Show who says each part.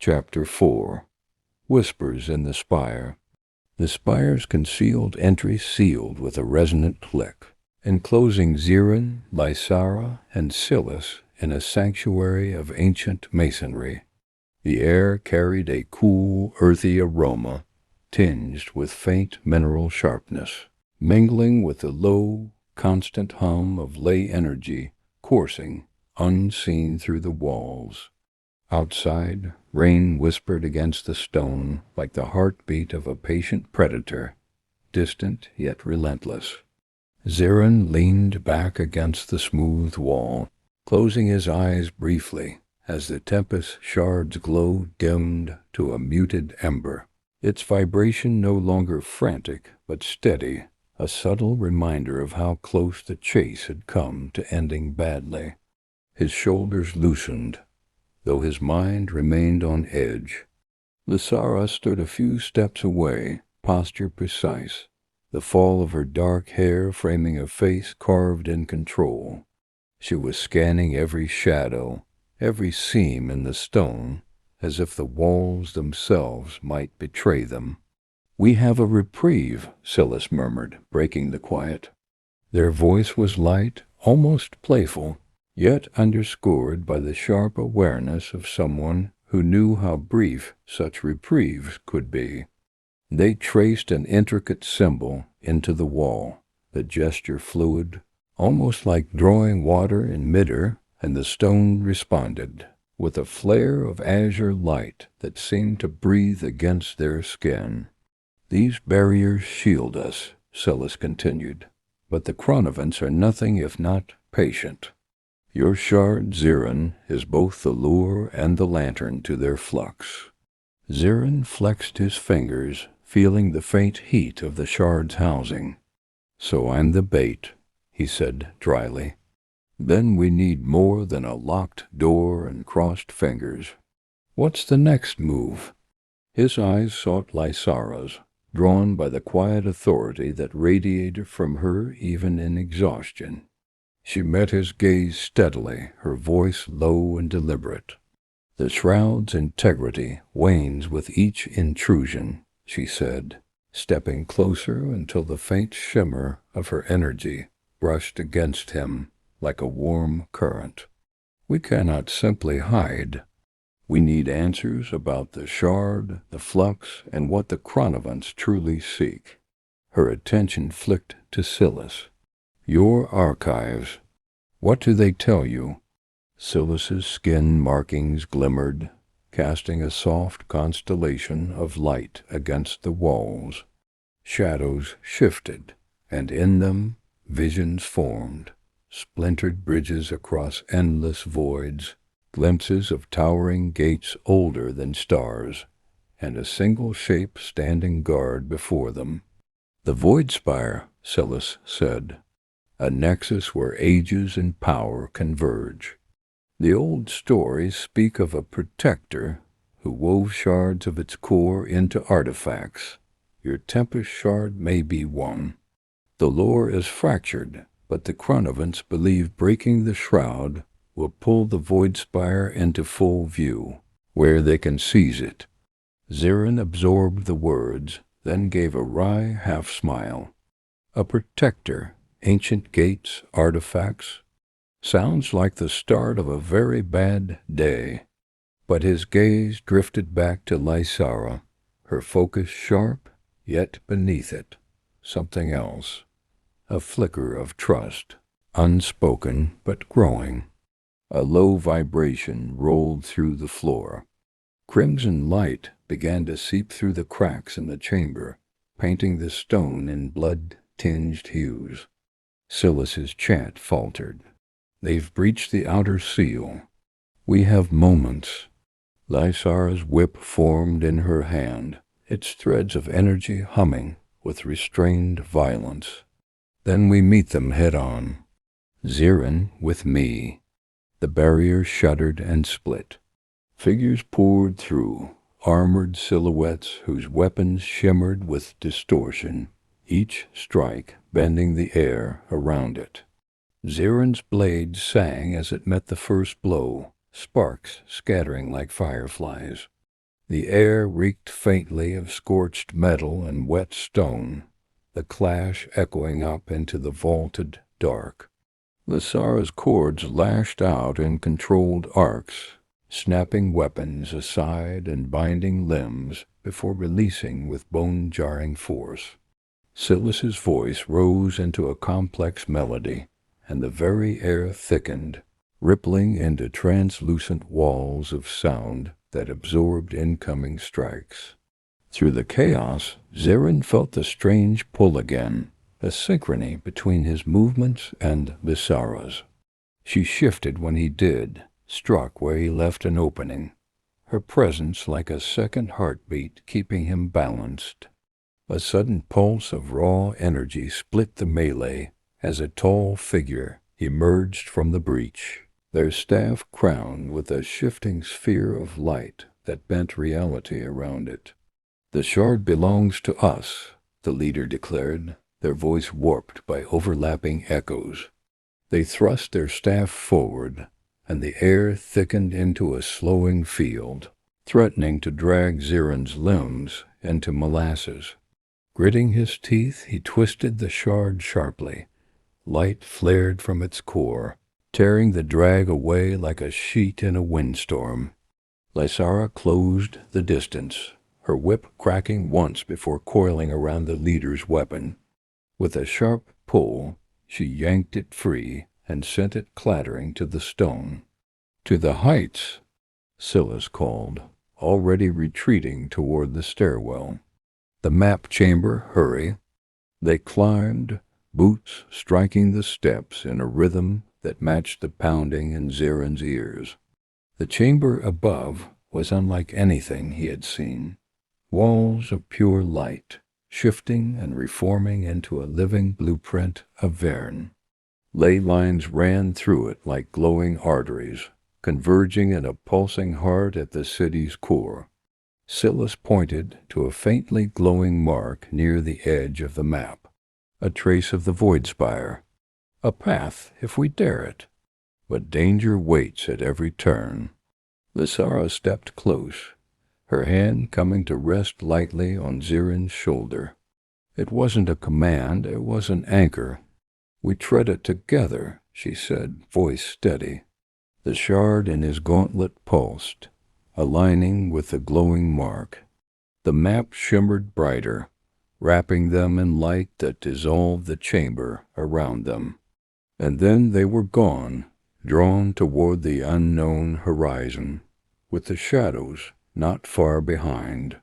Speaker 1: Chapter 4 Whispers in the Spire. The spire's concealed entry sealed with a resonant click, enclosing Zirin, Lysara, and Silas in a sanctuary of ancient masonry. The air carried a cool, earthy aroma, tinged with faint mineral sharpness, mingling with the low, constant hum of ley energy coursing unseen through the walls. Outside, rain whispered against the stone like the heartbeat of a patient predator, distant yet relentless. Zirin leaned back against the smooth wall, closing his eyes briefly as the tempest shard's glow dimmed to a muted ember, its vibration no longer frantic but steady, a subtle reminder of how close the chase had come to ending badly. His shoulders loosened, though his mind remained on edge. Lysara stood a few steps away, posture precise, the fall of her dark hair framing a face carved in control. She was scanning every shadow, every seam in the stone, as if the walls themselves might betray them. "We have a reprieve," Silas murmured, breaking the quiet. Their voice was light, almost playful, yet underscored by the sharp awareness of someone who knew how brief such reprieves could be. They traced an intricate symbol into the wall, the gesture fluid, almost like drawing water in midair, and the stone responded, with a flare of azure light that seemed to breathe against their skin. "These barriers shield us," Silas continued, "but the Chronovants are nothing if not patient. Your shard, Zirin, is both the lure and the lantern to their flux." Zirin flexed his fingers, feeling the faint heat of the shard's housing. "So I'm the bait," he said dryly. "Then we need more than a locked door and crossed fingers. What's the next move?" His eyes sought Lysara's, drawn by the quiet authority that radiated from her even in exhaustion. She met his gaze steadily, her voice low and deliberate. "The shroud's integrity wanes with each intrusion," she said, stepping closer until the faint shimmer of her energy brushed against him like a warm current. "We cannot simply hide. We need answers about the shard, the flux, and what the Chronovants truly seek." Her attention flicked to Silas. "Your archives. What do they tell you?" Silas's skin markings glimmered, casting a soft constellation of light against the walls. Shadows shifted, and in them visions formed, splintered bridges across endless voids, glimpses of towering gates older than stars, and a single shape standing guard before them. "The Void Spire," Silas said, "a nexus where ages and power converge. The old stories speak of a protector who wove shards of its core into artifacts. Your Tempest shard may be one. The lore is fractured, but the Chronovants believe breaking the shroud will pull the Void Spire into full view, where they can seize it." Zirin absorbed the words, then gave a wry half-smile. "A protector, ancient gates, artifacts. Sounds like the start of a very bad day." But his gaze drifted back to Lysara, her focus sharp, yet beneath it, something else. A flicker of trust, unspoken but growing. A low vibration rolled through the floor. Crimson light began to seep through the cracks in the chamber, painting the stone in blood-tinged hues. Silas's chant faltered. "They've breached the outer seal. We have moments." Lysara's whip formed in her hand, its threads of energy humming with restrained violence. "Then we meet them head-on. Zirin with me." The barrier shuddered and split. Figures poured through, armored silhouettes whose weapons shimmered with distortion, each strike bending the air around it. Zirin's blade sang as it met the first blow, sparks scattering like fireflies. The air reeked faintly of scorched metal and wet stone, the clash echoing up into the vaulted dark. Lysara's cords lashed out in controlled arcs, snapping weapons aside and binding limbs before releasing with bone-jarring force. Silas's voice rose into a complex melody, and the very air thickened, rippling into translucent walls of sound that absorbed incoming strikes. Through the chaos, Zirin felt the strange pull again, a synchrony between his movements and Lysara's. She shifted when he did, struck where he left an opening, her presence like a second heartbeat keeping him balanced. A sudden pulse of raw energy split the melee as a tall figure emerged from the breach, their staff crowned with a shifting sphere of light that bent reality around it. "The shard belongs to us," the leader declared, their voice warped by overlapping echoes. They thrust their staff forward, and the air thickened into a slowing field, threatening to drag Zirin's limbs into molasses. Gritting his teeth, he twisted the shard sharply. Light flared from its core, tearing the drag away like a sheet in a windstorm. Lysara closed the distance, her whip cracking once before coiling around the leader's weapon. With a sharp pull, she yanked it free and sent it clattering to the stone. "To the heights," Silas called, already retreating toward the stairwell. "The map chamber, hurry." They climbed, boots striking the steps in a rhythm that matched the pounding in Zirin's ears. The chamber above was unlike anything he had seen. Walls of pure light, shifting and reforming into a living blueprint of Verne. Ley lines ran through it like glowing arteries, converging in a pulsing heart at the city's core. Silas pointed to a faintly glowing mark near the edge of the map, a trace of the Void Spire. "A path, if we dare it. But danger waits at every turn." Lysara stepped close, her hand coming to rest lightly on Zirin's shoulder. It wasn't a command, it was an anchor. "We tread it together," she said, voice steady. The shard in his gauntlet pulsed, aligning with the glowing mark. The map shimmered brighter, wrapping them in light that dissolved the chamber around them. And then they were gone, drawn toward the unknown horizon, with the shadows not far behind.